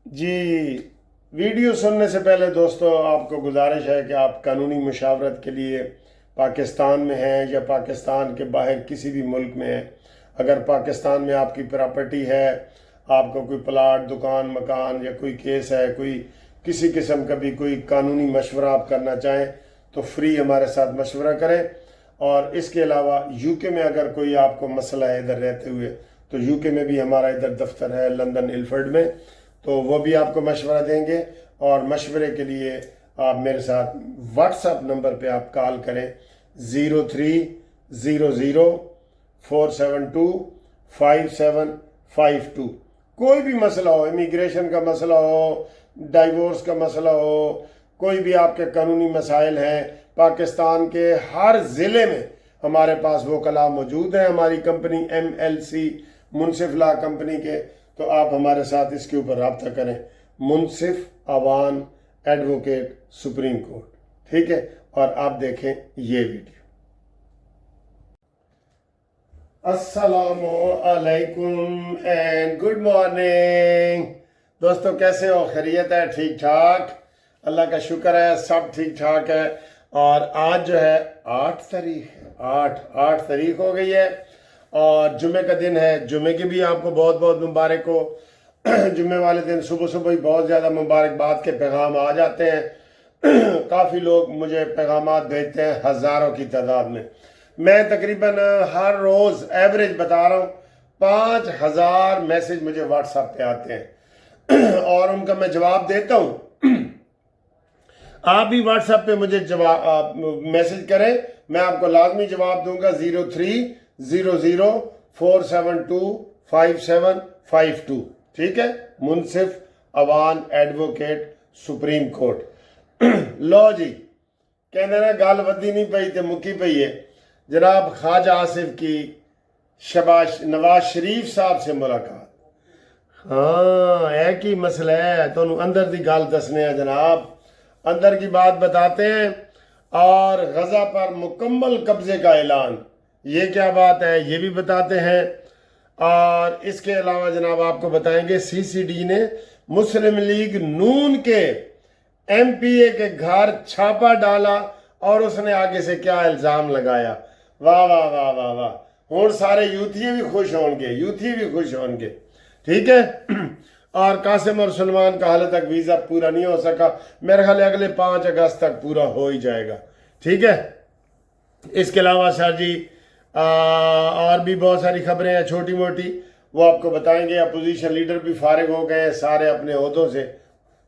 جی video سننے سے پہلے دوستو آپ کو گزارش ہے کہ آپ قانونی مشاورت کے لیے پاکستان میں ہیں یا پاکستان کے باہر کسی بھی ملک میں ہیں، اگر پاکستان میں آپ کی پراپرٹی ہے، آپ کو کوئی پلاٹ، دکان، مکان یا کوئی کیس ہے، کوئی کسی قسم کا بھی کوئی قانونی مشورہ آپ کرنا چاہیں تو فری ہمارے ساتھ مشورہ کریں۔ اور اس کے علاوہ یو کے میں اگر کوئی آپ کو مسئلہ ہے ادھر رہتے ہوئے تو یو کے میں بھی ہمارا ادھر دفتر ہے لندن الفرڈ میں، تو وہ بھی آپ کو مشورہ دیں گے۔ اور مشورے کے لیے آپ میرے ساتھ واٹس ایپ نمبر پہ آپ کال کریں 0300472572۔ کوئی بھی مسئلہ ہو، امیگریشن کا مسئلہ ہو، ڈائیورس کا مسئلہ ہو، کوئی بھی آپ کے قانونی مسائل ہیں، پاکستان کے ہر ضلع میں ہمارے پاس وکلاء موجود ہیں، ہماری کمپنی MLC منصف لا کمپنی کے، تو آپ ہمارے ساتھ اس کے اوپر رابطہ کریں۔ منصف اوان ایڈوکیٹ سپریم کورٹ، ٹھیک ہے؟ اور آپ دیکھیں یہ ویڈیو۔ السلام علیکم اینڈ گڈ مارننگ دوستو، کیسے ہو؟ خیریت ہے؟ ٹھیک ٹھاک؟ اللہ کا شکر ہے، سب ٹھیک ٹھاک ہے۔ اور آج جو ہے 8 تاریخ ہو گئی ہے اور جمعے کا دن ہے۔ جمعے کی بھی آپ کو بہت بہت مبارک ہو۔ جمعے والے دن صبح صبح ہی بہت زیادہ مبارکباد کے پیغام آ جاتے ہیں۔ کافی لوگ مجھے پیغامات بھیجتے ہیں ہزاروں کی تعداد میں۔ میں تقریباً ہر روز ایوریج بتا رہا ہوں 5000 میسج مجھے واٹس ایپ پہ آتے ہیں اور ان کا میں جواب دیتا ہوں۔ آپ بھی واٹس ایپ پہ مجھے میسج کریں، میں آپ کو لازمی جواب دوں گا۔ 0300472572، ٹھیک ہے؟ منصف اوان ایڈوکیٹ سپریم کورٹ۔ لو جی، کہنے نا گال ودی نہیں پئی تے مکی پئی ہے۔ جناب خواجہ آصف کی نواز شریف صاحب سے ملاقات۔ ہاں، ایک ہی مسئلہ ہے، تو اندر دی گال دسنے ہیں جناب، اندر کی بات بتاتے ہیں۔ اور غزہ پر مکمل قبضے کا اعلان، یہ کیا بات ہے یہ بھی بتاتے ہیں۔ اور اس کے علاوہ جناب آپ کو بتائیں گے CCD نے مسلم لیگ نون کے MPA کے گھر چھاپا ڈالا اور اس نے آگے سے کیا الزام لگایا۔ واہ واہ واہ واہ واہ، ہون سارے یوتھی بھی خوش ہون گے، ٹھیک ہے؟ اور قاسم اور سلمان کا حال تک ویزا پورا نہیں ہو سکا، میرے خیال اگلے 5 اگست تک پورا ہو ہی جائے گا، ٹھیک ہے؟ اس کے علاوہ سر جی اور بھی بہت ساری خبریں ہیں چھوٹی موٹی، وہ آپ کو بتائیں گے۔ اپوزیشن لیڈر بھی فارغ ہو گئے ہیں سارے اپنے عہدوں سے۔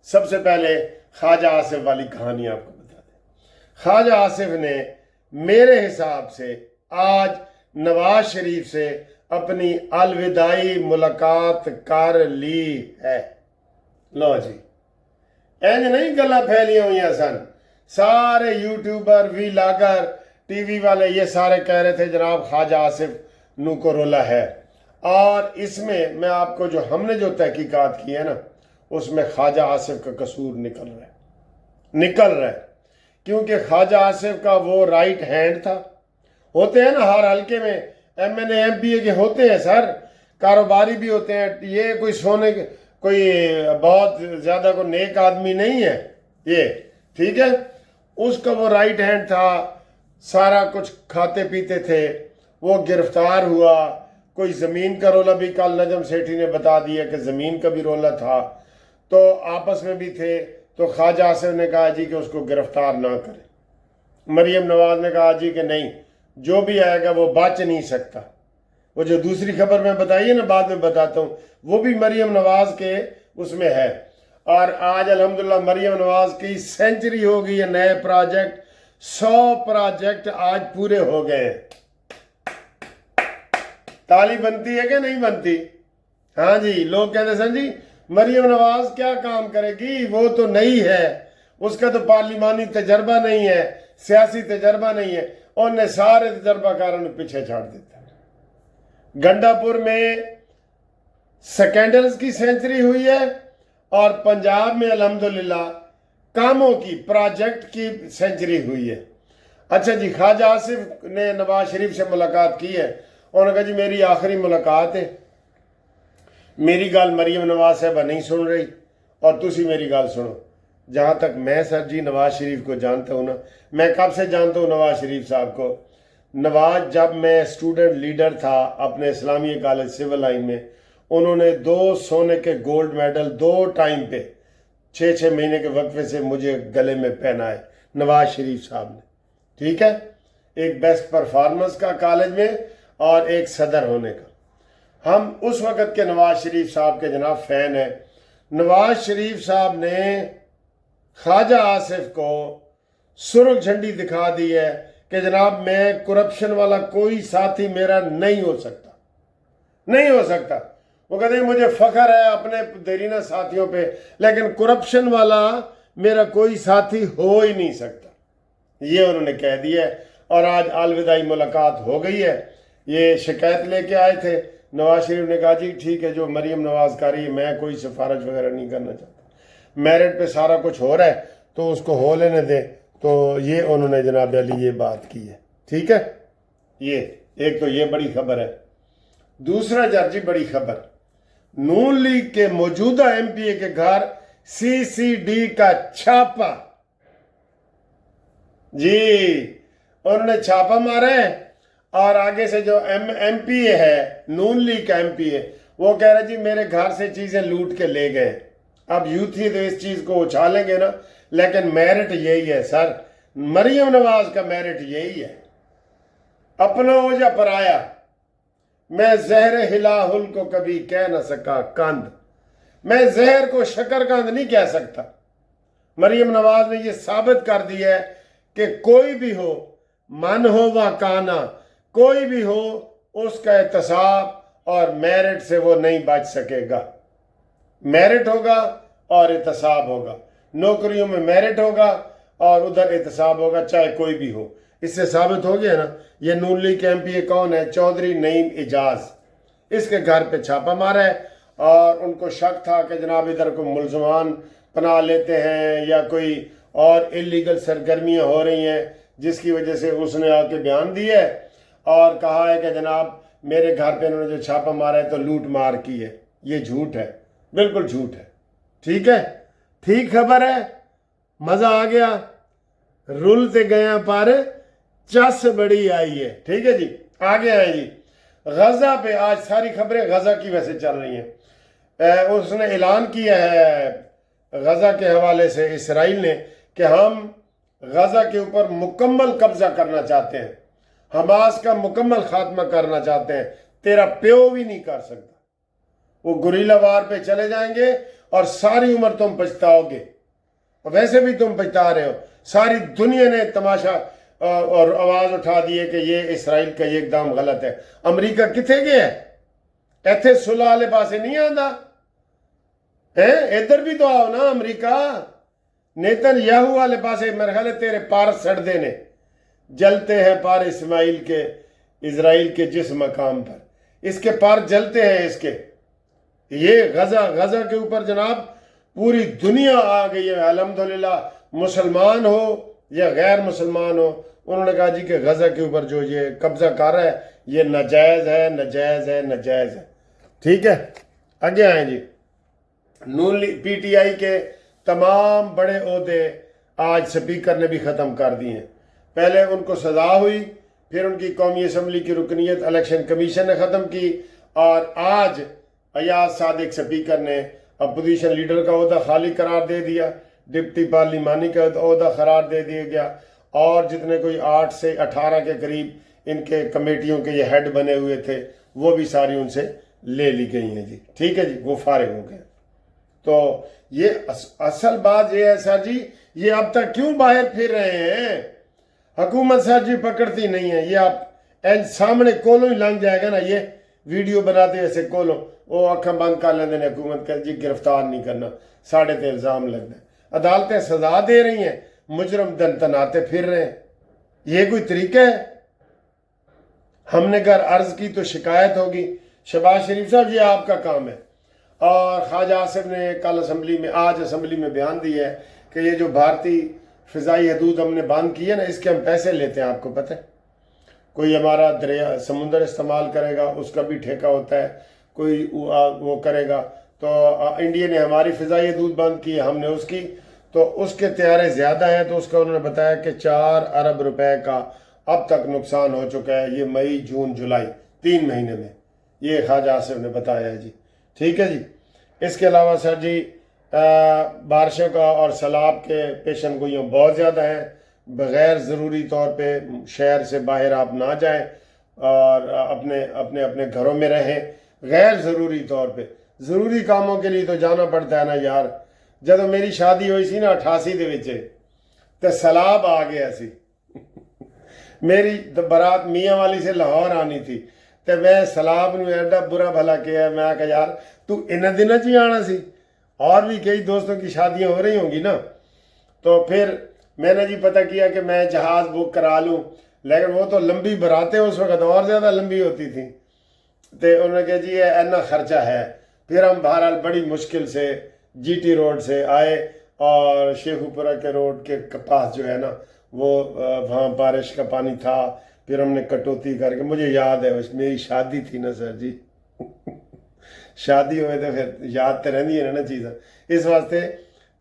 سب سے پہلے خواجہ آصف والی کہانی آپ کو بتا دیں۔ خواجہ آصف نے میرے حساب سے آج نواز شریف سے اپنی الوداعی ملاقات کر لی ہے۔ لو جی، اینج نہیں گلا پھیلیاں ہوئی ہیں سن، سارے یوٹیوبر، ویلاگر، ٹی وی والے یہ سارے کہہ رہے تھے جناب خواجہ آصف نو کو رولا ہے۔ اور اس میں آپ کو ہم نے جو تحقیقات کی ہے نا، اس میں خواجہ آصف کا قصور نکل رہا ہے، کیونکہ خواجہ آصف کا وہ رائٹ ہینڈ تھا۔ ہوتے ہیں نا ہر حلقے میں MNA MPA کے ہوتے ہیں سر، کاروباری بھی ہوتے ہیں، یہ کوئی بہت زیادہ کوئی نیک آدمی نہیں ہے یہ، ٹھیک ہے؟ اس کا وہ رائٹ ہینڈ تھا، سارا کچھ کھاتے پیتے تھے، وہ گرفتار ہوا۔ کوئی زمین کا رولا بھی کل نجم سیٹھی نے بتا دیا کہ زمین کا بھی رولا تھا، تو آپس میں بھی تھے۔ تو خواجہ آصف نے کہا جی کہ اس کو گرفتار نہ کرے۔ مریم نواز نے کہا جی کہ نہیں، جو بھی آئے گا وہ بچ نہیں سکتا۔ وہ جو دوسری خبر میں بتائی ہے نا، بعد میں بتاتا ہوں، وہ بھی مریم نواز کے اس میں ہے۔ اور آج الحمدللہ مریم نواز کی سینچری ہو گئی ہے، نئے پروجیکٹ 100 پروجیکٹ آج پورے ہو گئے ہیں۔ تالی بنتی ہے کہ نہیں بنتی؟ ہاں جی، لوگ کہتے ہیں سن جی مریم نواز کیا کام کرے گی، وہ تو نہیں ہے، اس کا تو پارلیمانی تجربہ نہیں ہے، سیاسی تجربہ نہیں ہے۔ اور نے سارے تجربہ کاروں نے پیچھے چھاڑ دیتا ہے۔ گنڈا پور میں سکینڈلز کی سینچری ہوئی ہے اور پنجاب میں الحمدللہ کاموں کی، پروجیکٹ کی سینچری ہوئی ہے۔ اچھا جی، خواجہ آصف نے نواز شریف سے ملاقات کی ہے، انہوں نے کہا جی میری آخری ملاقات ہے، میری گال مریم نواز صاحبہ نہیں سن رہی، اور تسی میری گل سنو، جہاں تک میں سر جی نواز شریف کو جانتا ہوں نا، میں کب سے جانتا ہوں نواز شریف صاحب کو؟ نواز جب میں اسٹوڈنٹ لیڈر تھا اپنے اسلامیہ کالج سول لائن میں، انہوں نے 2 سونے کے گولڈ میڈل 2 ٹائم پہ 6 مہینے کے وقفے سے مجھے گلے میں پہنائے، نواز شریف صاحب نے، ٹھیک ہے؟ ایک بیسٹ پرفارمنس کا کالج میں اور ایک صدر ہونے کا۔ ہم اس وقت کے نواز شریف صاحب کے جناب فین ہیں۔ نواز شریف صاحب نے خواجہ آصف کو سرخ جھنڈی دکھا دی ہے کہ جناب میں کرپشن والا کوئی ساتھی میرا نہیں ہو سکتا، نہیں ہو سکتا۔ وہ کہتے ہیں مجھے فخر ہے اپنے دیرینہ ساتھیوں پہ، لیکن کرپشن والا میرا کوئی ساتھی ہو ہی نہیں سکتا، یہ انہوں نے کہہ دیا ہے۔ اور آج الوداعی ملاقات ہو گئی ہے۔ یہ شکایت لے کے آئے تھے، نواز شریف نے کہا جی ٹھیک ہے، جو مریم نواز کر رہی ہے میں کوئی سفارش وغیرہ نہیں کرنا چاہتا، میرٹ پہ سارا کچھ ہو رہا ہے تو اس کو ہو لینے دیں۔ تو یہ انہوں نے جناب علی یہ بات کی ہے، ٹھیک ہے؟ یہ ایک تو یہ بڑی خبر ہے۔ دوسرا جی بڑی خبر، نون لیگ کے موجودہ ایم پی اے کے گھر CCD کا چھاپا، جی انہوں نے چھاپا مارا ہے۔ اور آگے سے جو ایم پی اے ہے، نون لیگ کا ایم پی اے، وہ کہہ رہا جی میرے گھر سے چیزیں لوٹ کے لے گئے۔ اب یوتھ ہی تو اس چیز کو اچھالیں گے نا، لیکن میرٹ یہی ہے سر، مریم نواز کا میرٹ یہی ہے، اپنا ہو یا پرایا۔ میں زہر ہلاہل کو کبھی کہہ نہ سکا کند، میں زہر کو شکر کند نہیں کہہ سکتا۔ مریم نواز نے یہ ثابت کر دیا ہے کہ کوئی بھی ہو، من ہو و کانا، کوئی بھی ہو، اس کا احتساب اور میرٹ سے وہ نہیں بچ سکے گا۔ میرٹ ہوگا اور احتساب ہوگا، نوکریوں میں میرٹ ہوگا اور ادھر احتساب ہوگا، چاہے کوئی بھی ہو۔ اس سے ثابت ہو گیا نا۔ یہ نون لیگ کے ایم پی اے کون ہے؟ چودھری نعیم اعجاز، اس کے گھر پہ چھاپا مارا ہے، اور ان کو شک تھا کہ جناب ادھر کو ملزمان پناہ لیتے ہیں یا کوئی اور اللیگل سرگرمیاں ہو رہی ہیں، جس کی وجہ سے اس نے آ کے بیان دیا ہے اور کہا ہے کہ جناب میرے گھر پہ انہوں نے جو چھاپا مارا ہے تو لوٹ مار کی ہے۔ یہ جھوٹ ہے، بالکل جھوٹ ہے، ٹھیک ہے؟ ٹھیک خبر ہے، مزہ آ گیا، رولتے گیا پر چس بڑی آئی ہے، ٹھیک ہے جی؟ آگے آئیں جی، غزہ پہ آج ساری خبریں غزہ کی ویسے چل رہی ہیں۔ اس نے اعلان کیا ہے غزہ کے حوالے سے، اسرائیل نے، کہ ہم غزہ کے اوپر مکمل قبضہ کرنا چاہتے ہیں، حماس کا مکمل خاتمہ کرنا چاہتے ہیں، تیرا پیو بھی نہیں کر سکتا۔ وہ گوریلا وار پہ چلے جائیں گے اور ساری عمر تم پچھتاؤ گے، ویسے بھی تم پچھتا رہے ہو۔ ساری دنیا نے تماشا اور آواز اٹھا دی ہے کہ یہ اسرائیل کا یہ اقدام غلط ہے۔ امریکہ کتنے گیا ہے؟ ایتھے صلح والے پاسے نہیں آندا، ادھر بھی تو آؤ نا امریکہ۔ نیتن یاہو والے پاسے میرے خیال ہے تیرے پار سڑدے نے، جلتے ہیں پار اسرائیل کے جس مقام پر، اس کے پار جلتے ہیں اس کے۔ یہ غزہ کے اوپر جناب پوری دنیا آ گئی ہے، الحمدللہ، مسلمان ہو یا غیر مسلمان ہو۔ انہوں نے کہا جی کہ غزہ کے اوپر جو یہ قبضہ کر رہا ہے یہ ناجائز ہے، ناجائز ہے، ناجائز ہے، ٹھیک ہے؟ آگے آئیں جی، نون لیگ پی ٹی آئی کے تمام بڑے عہدے آج سپیکر نے بھی ختم کر دی ہیں۔ پہلے ان کو سزا ہوئی، پھر ان کی قومی اسمبلی کی رکنیت الیکشن کمیشن نے ختم کی، اور آج ایاز صادق سپیکر نے اپوزیشن لیڈر کا عہدہ خالی قرار دے دیا، ڈپٹی پارلیمانی کا عہدہ قرار دے دیا گیا، اور جتنے کوئی 8 سے 18 کے قریب ان کے کمیٹیوں کے یہ ہیڈ بنے ہوئے تھے وہ بھی ساری ان سے لے لی گئی ہیں جی، ٹھیک ہے جی، وہ فارغ ہو گئے۔ تو یہ اصل بات یہ ہے سر جی، یہ اب تک کیوں باہر پھر رہے ہیں؟ حکومت سر جی پکڑتی نہیں ہے، یہ آپ سامنے کولوں ہی لنگ جائے گا نا، یہ ویڈیو بناتے ایسے کولوں، وہ اکھاں بند کر لیندے نے حکومت کا جی گرفتار نہیں کرنا، ساڑھے تے الزام لگنا ہے، عدالتیں سزا دے رہی ہیں، مجرم دن تناتے پھر رہے ہیں۔ یہ کوئی طریقہ ہے؟ ہم نے اگر عرض کی تو شکایت ہوگی۔ شہباز شریف صاحب یہ آپ کا کام ہے، اور خواجہ آصف نے کل آج اسمبلی میں بیان دیا ہے کہ یہ جو بھارتی فضائی حدود ہم نے بند کی ہے نا، اس کے ہم پیسے لیتے ہیں، آپ کو پتہ ہے؟ کوئی ہمارا دریا سمندر استعمال کرے گا اس کا بھی ٹھیکہ ہوتا ہے، کوئی وہ کرے گا تو انڈیا نے ہماری فضائی حدود بند کی، ہم نے اس کی، تو اس کے طیارے زیادہ ہیں، تو اس کا انہوں نے بتایا کہ 4 ارب روپے کا اب تک نقصان ہو چکا ہے، یہ مئی جون جولائی 3 مہینے میں، یہ خواجہ آصف نے بتایا ہے جی۔ ٹھیک ہے جی۔ اس کے علاوہ سر جی بارشوں کا اور سیلاب کے پیشن گوئیاں بہت زیادہ ہیں، بغیر ضروری طور پہ شہر سے باہر آپ نہ جائیں اور اپنے گھروں میں رہیں، غیر ضروری طور پہ۔ ضروری کاموں کے لیے تو جانا پڑتا ہے نا یار۔ جب میری شادی ہوئی سی نا 88 دے وچ تے سیلاب آ گیا سی میری برات میاں والی سے لاہور آنی تھی، تے میں سیلاب نو ایڈا برا بھلا کیا، میں کہا یار تو انہاں دنوں چ آنا سی، اور بھی کئی دوستوں کی شادیاں ہو رہی ہوں گی نا، تو پھر میں نے جی پتہ کیا کہ میں جہاز بک کرا لوں، لیکن وہ تو لمبی براتیں اس وقت اور زیادہ لمبی ہوتی تھیں، تو انہوں نے کہا جی یہ اینا خرچہ ہے۔ پھر ہم بہرحال بڑی مشکل سے جی ٹی روڈ سے آئے اور شیخو پورہ کے روڈ کے پاس جو ہے نا وہ وہاں بارش کا پانی تھا، پھر ہم نے کٹوتی کر کے، مجھے یاد ہے میری شادی تھی نا سر جی شادی ہوئے تو پھر یاد تو رہندی ہے نا چیزاں، اس واسطے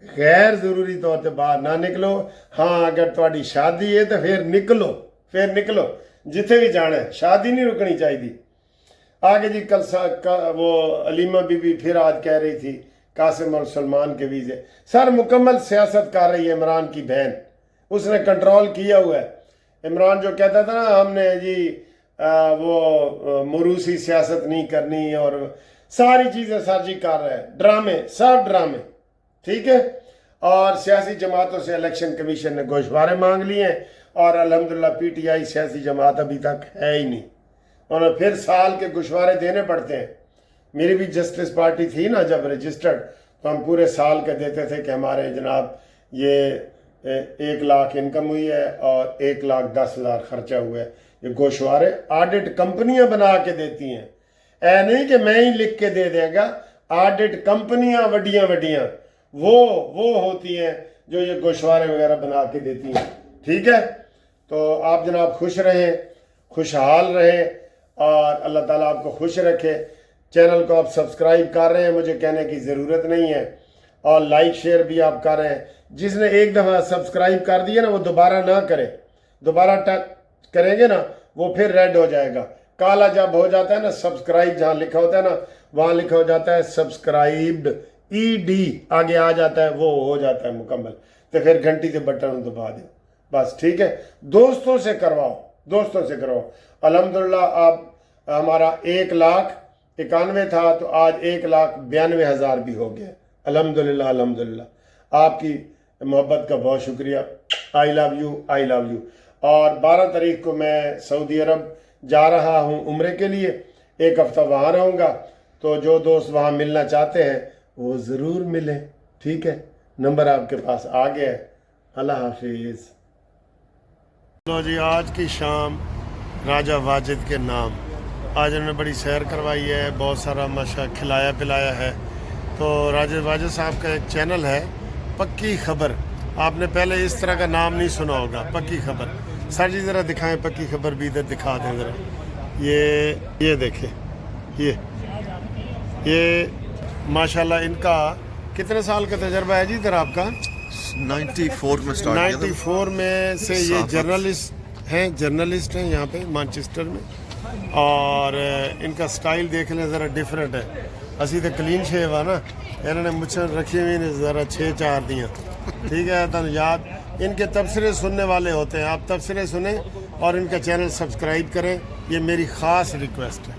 غیر ضروری طور پہ باہر نہ نکلو۔ ہاں اگر تہاڈی شادی ہے تو پھر نکلو جتھے بھی جانا ہے، شادی نہیں رکنی چاہیے۔ آگے جی کل وہ علیمہ بی بی پھر آج کہہ رہی تھی قاسم اور سلمان کے ویزے، سر مکمل سیاست کر رہی ہے عمران کی بہن، اس نے کنٹرول کیا ہوا ہے۔ عمران جو کہتا تھا نا ہم نے جی وہ موروثی سیاست نہیں کرنی، اور ساری چیزیں سر جی کر رہے ہیں، ڈرامے، سب ڈرامے، ٹھیک ہے۔ اور سیاسی جماعتوں سے الیکشن کمیشن نے گوشوارے مانگ لیے ہیں، اور الحمدللہ پی ٹی آئی سیاسی جماعت ابھی تک ہے ہی نہیں، انہیں پھر سال کے گوشوارے دینے پڑتے ہیں۔ میری بھی جسٹس پارٹی تھی نا جب رجسٹرڈ، تو ہم پورے سال کے دیتے تھے کہ ہمارے جناب یہ 1 لاکھ انکم ہوئی ہے اور 1,10,000 خرچہ ہوا ہے۔ یہ گوشوارے آڈٹ کمپنیاں بنا کے دیتی ہیں، اے نہیں کہ میں ہی لکھ کے دے دے گا، آڈٹ کمپنیاں وڈیاں وہ ہوتی ہیں جو یہ گوشوارے وغیرہ بنا کے دیتی ہیں، ٹھیک ہے۔ تو آپ جناب خوش رہیں، خوشحال رہیں، اور اللہ تعالیٰ آپ کو خوش رکھے۔ چینل کو آپ سبسکرائب کر رہے ہیں، مجھے کہنے کی ضرورت نہیں ہے، اور لائک شیئر بھی آپ کر رہے ہیں۔ جس نے ایک دفعہ سبسکرائب کر دیا نا وہ دوبارہ نہ کرے، دوبارہ ٹچ کریں گے نا وہ پھر ریڈ ہو جائے گا، کالا جب ہو جاتا ہے نا، سبسکرائب جہاں لکھا ہوتا ہے نا وہاں لکھا ہو جاتا ہے سبسکرائبڈ، ED آگے آ جاتا ہے، وہ ہو جاتا ہے مکمل، تو پھر گھنٹی کے بٹن دبا دیں بس، ٹھیک ہے۔ دوستوں سے کرواؤ الحمدللہ۔ اب ہمارا 1,91,000 تھا تو آج 1,92,000 بھی ہو گیا، الحمدللہ۔ آپ کی محبت کا بہت شکریہ، آئی لو یو۔ اور 12 تاریخ کو میں سعودی عرب جا رہا ہوں عمرے کے لیے، 1 ہفتہ وہاں رہوں گا، تو جو دوست وہاں ملنا چاہتے ہیں وہ ضرور ملیں، ٹھیک ہے۔ نمبر آپ کے پاس آ گیا ہے۔ اللہ حافظ۔ لو جی، آج کی شام راجہ واجد کے نام، آج انہوں نے بڑی سیر کروائی ہے، بہت سارا ماشا کھلایا پلایا ہے۔ تو راجہ واجد صاحب کا ایک چینل ہے پکی خبر، آپ نے پہلے اس طرح کا نام نہیں سنا ہوگا، پکی خبر۔ سر جی ذرا دکھائیں پکی خبر بھی، ادھر دکھا دیں ذرا، یہ دیکھیں، یہ ماشاءاللہ ان کا کتنے سال کا تجربہ ہے جی ادھر آپ کا؟ 94 میں سٹارٹ کیا تھا۔ 94 میں سے یہ جرنلسٹ ہیں یہاں پہ مانچسٹر میں، اور ان کا سٹائل دیکھ لیں ذرا، ڈیفرنٹ ہے۔ اسی تو کلین شیو ہے نا، انہوں نے مجھ سے رکھی ہوئی نے ذرا 6-4 دیاں، ٹھیک ہے۔ تو یاد ان کے تبصرے سننے والے ہوتے ہیں، آپ تبصرے سنیں اور ان کا چینل سبسکرائب کریں، یہ میری خاص ریکویسٹ ہے۔